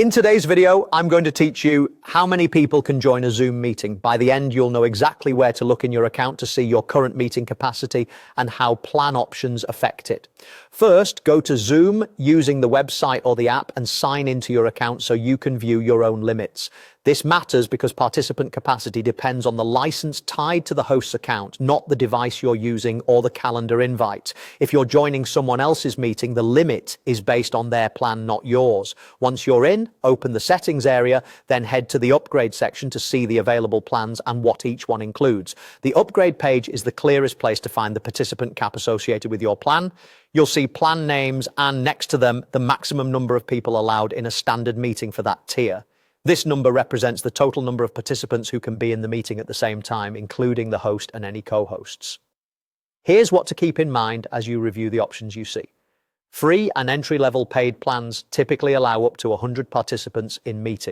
In today's video, I'm going to teach you how many people can join a Zoom meeting. By the end, you'll know exactly where to look in your account to see your current meeting capacity and how plan options affect it. First, go to Zoom using the website or the app and sign into your account so you can view your own limits. This matters because participant capacity depends on the license tied to the host's account, not the device you're using or the calendar invite. If you're joining someone else's meeting, the limit is based on their plan, not yours. Once you're in, open the settings area, then head to the upgrade section to see the available plans and what each one includes. The upgrade page is the clearest place to find the participant cap associated with your plan. You'll see plan names and next to them, the maximum number of people allowed in a standard meeting for that tier. This number represents the total number of participants who can be in the meeting at the same time, including the host and any co-hosts. Here's what to keep in mind as you review the options you see. Free and entry-level paid plans typically allow up to 100 participants in meetings.